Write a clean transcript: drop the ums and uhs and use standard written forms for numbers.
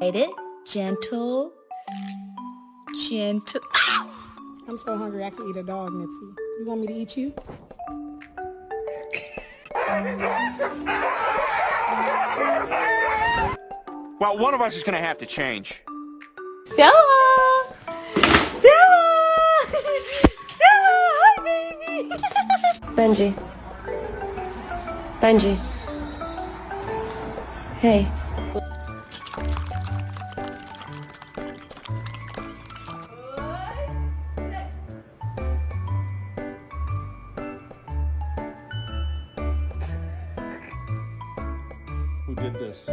It gentle, gentle. Ow! I'm so hungry I could eat a dog, Nipsey. You want me to eat you? Well, one of us is gonna have to change. Stella! Stella! Stella! Hi, baby! Benji. Benji. Hey. Who did this?